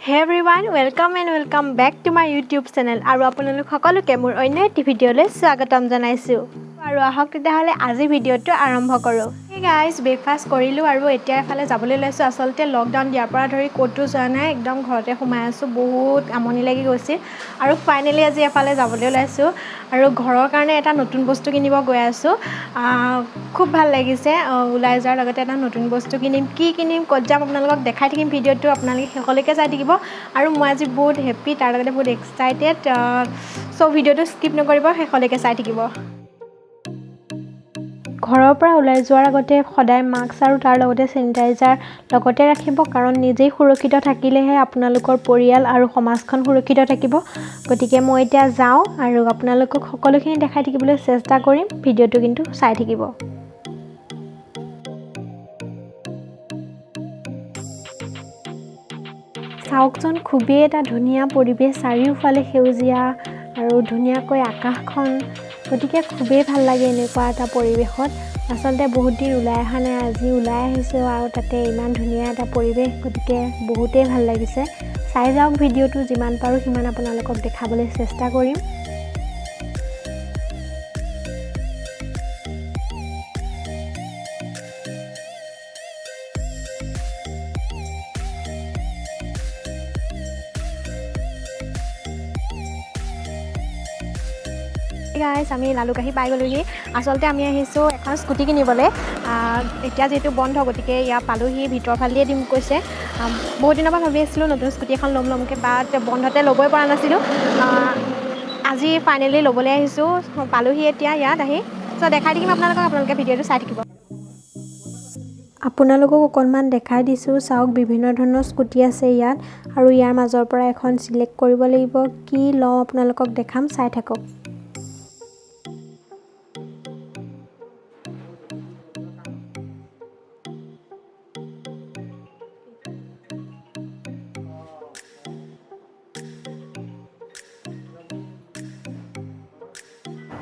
Hey everyone, welcome back to my YouTube channel. আৰু আপোনালোক সকলোকে মোৰ অন্য এটি ভিডিঅ'লৈ স্বাগতম জনাইছো। আৰু আহক তেতিয়াহ'লে আজি ভিডিঅ'টো আৰম্ভ কৰোঁ। Hey guys, ব্ৰেকফাষ্ট কৰিলো আৰু এতিয়া এফালে যাবলৈ লৈছো। আসলতে লকডাউন দিয়াৰ পৰা ধৰি ক'তো যোৱা নাই, একদম ঘৰতে সোমাই আছো। বহুত আমনি লাগি গৈছিল আৰু ফাইনেলি আজি এফালে যাবলৈ লৈছো আৰু ঘৰৰ কাৰণে এটা নতুন বস্তু কিনিব গৈ আছো। খুব ভাল লাগিছে ওলাই যোৱাৰ লগতে এটা নতুন বস্তু কিনিম। কি কিনিম ক'ত যাম আপোনালোকক দেখাই থাকিম ভিডিঅ'টো আপোনালোকে শেষলৈকে চাই থাকিব আৰু মই আজি বহুত হেপী তাৰ লগতে বহুত এক্সাইটেড সো ভিডিঅ'টো স্কিপ নকৰিব শেষলৈকে চাই থাকিব ঘৰৰ পৰা ওলাই যোৱাৰ আগতে সদায় মাস্ক আৰু তাৰ লগতে চেনিটাইজাৰ লগতে ৰাখিব কাৰণ নিজেই সুৰক্ষিত থাকিলেহে আপোনালোকৰ পৰিয়াল আৰু সমাজখন সুৰক্ষিত থাকিব গতিকে মই এতিয়া যাওঁ আৰু আপোনালোকক সকলোখিনি দেখাই থাকিবলৈ চেষ্টা কৰিম ভিডিঅ'টো কিন্তু চাই থাকিব চাওকচোন খুবেই এটা ধুনীয়া পৰিবেশ চাৰিওফালে সেউজীয়া আৰু ধুনীয়াকৈ আকাশখন গতিকে খুবেই ভাল লাগে এনেকুৱা এটা পৰিবেশত আসলতে বহুত দিন ওলাই অহা নাই আজি ওলাই আহিছোঁ আৰু তাতে ইমান ধুনীয়া এটা পৰিবেশ গতিকে বহুতেই ভাল লাগিছে চাই যাওক ভিডিঅ'টো যিমান পাৰোঁ সিমান আপোনালোকক দেখাবলৈ চেষ্টা কৰিম গাইজ আমি লালুকাহি পাই গ'লোহি আসলতে আমি আহিছোঁ এখন স্কুটি কিনিবলৈ এতিয়া যিহেতু বন্ধ গতিকে ইয়াত পালোহি ভিতৰ ফালেদিয়ে দিম কৈছে বহুত দিনৰ পৰা ভাবি আছিলোঁ নতুন স্কুটি এখন ল'মকৈ বাট বন্ধতে ল'বই পৰা নাছিলোঁ আজি ফাইনেলি ল'বলৈ আহিছোঁ পালোহি এতিয়া ইয়াত আহি চ' দেখাই থাকিম আপোনালোকে ভিডিঅ'টো চাই থাকিব আপোনালোকক অকণমান দেখাই দিছোঁ চাওক বিভিন্ন ধৰণৰ স্কুটি আছে ইয়াত আৰু ইয়াৰ মাজৰ পৰা এখন চিলেক্ট কৰিব লাগিব কি লওঁ আপোনালোকক দেখাম চাই থাকক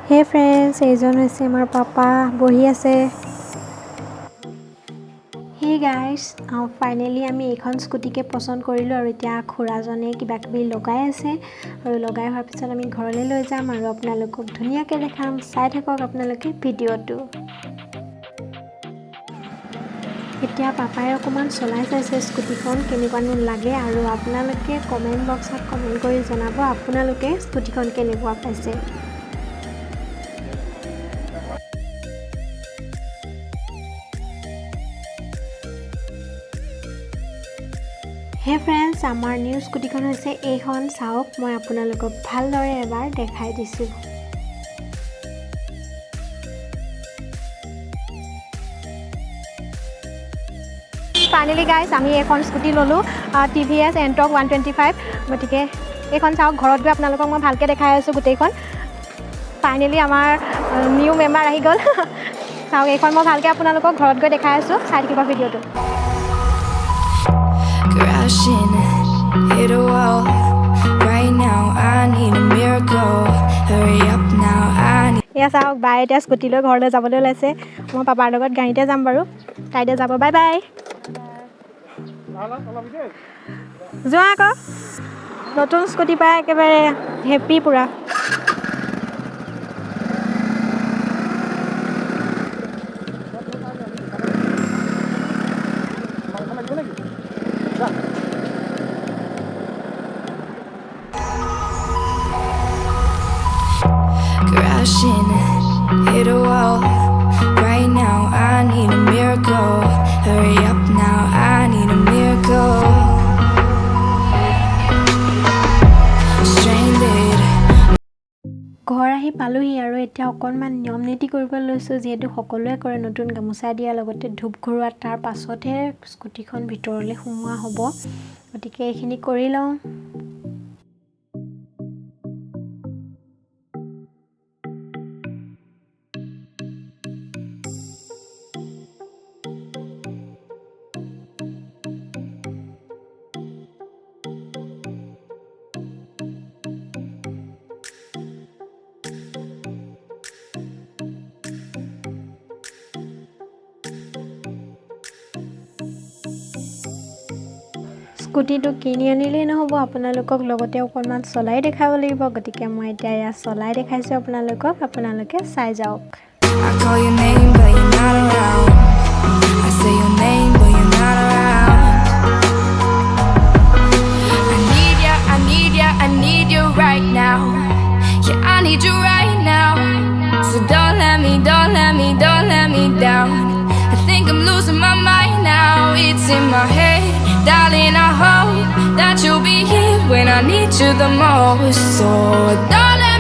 হে ফ্ৰেণ্ডছ এইজন হৈছে আমাৰ পাপা বহি আছে হে গাইজ ফাইনেলি আমি এইখন স্কুটিকে পচন্দ কৰিলোঁ আৰু এতিয়া খুৰাজনে কিবা কিবি লগাই আছে আৰু লগাই হোৱাৰ পিছত আমি ঘৰলৈ লৈ যাম আৰু আপোনালোকক ধুনীয়াকৈ দেখাম চাই থাকক আপোনালোকে ভিডিঅ'টো এতিয়া পাপাই অকণমান চলাই চাইছে স্কুটিখন কেনেকুৱানো লাগে আৰু আপোনালোকে কমেণ্ট বক্সত কমেণ্ট কৰি জনাব আপোনালোকে স্কুটিখন কেনেকুৱা পাইছে হে ফ্ৰেণ্ডছ আমাৰ নিউ স্কুটিখন হৈছে এইখন চাওক মই আপোনালোকক ভালদৰে এবাৰ দেখাই দিছোঁ ফাইনেলি গাইজ আমি এখন স্কুটি ল'লোঁ TVS Entorq 125 গতিকে এইখন চাওক ঘৰত গৈ আপোনালোকক মই ভালকৈ দেখাই আছোঁ গোটেইখন ফাইনেলি আমাৰ নিউ মেম্বাৰ আহি গ'ল চাওক এইখন মই ভালকৈ আপোনালোকক ঘৰত গৈ দেখাই আছোঁ চাই থাকিব ভিডিঅ'টো Crashing, hit a wall. Right now, I need a miracle. Hurry up now, I need. এয়া চাওক বাই এতিয়া স্কুটি লৈ ঘৰলৈ যাবলৈ ওলাইছে মই পাপাৰ লগত গাড়ীতে যাম বাৰু তাইতে যাব বাই বাই যোৱা আকৌ নতুন স্কুটি পাই একেবাৰে হেপী পূৰা Crashing, hit a wall. Right now, I need a miracle. Hurry up now, I need a miracle. Stranded. ঘৰ আহি পালোহি আৰু এতিয়া অকণমান নিয়ম নীতি কৰিব লৈছোঁ যিহেতু সকলোৱে কৰে নতুন গামোচা দিয়াৰ লগতে ধূপ ঘূৰোৱা তাৰ পাছতহে স্কুটিখন ভিতৰলৈ সোমোৱা হ'ব গতিকে এইখিনি কৰি লওঁ স্কুটিটো কিনি আনিলেই নহ'ব, আপোনালোকক লগতে অকণমান চলাই দেখাব লাগিব। গতিকে মই এতিয়া এয়া চলাই দেখাইছোঁ আপোনালোকক, আপোনালোকে চাই যাওক। I call your name, but you're not around. I say your name, but you're not around. I need ya, I need ya, I need you right now. Yeah, I need you right now. So don't let me, don't let me, don't let me down. I think I'm losing my mind now. It's in my head, darling, I hope that you'll be here when I need you the most. So don't let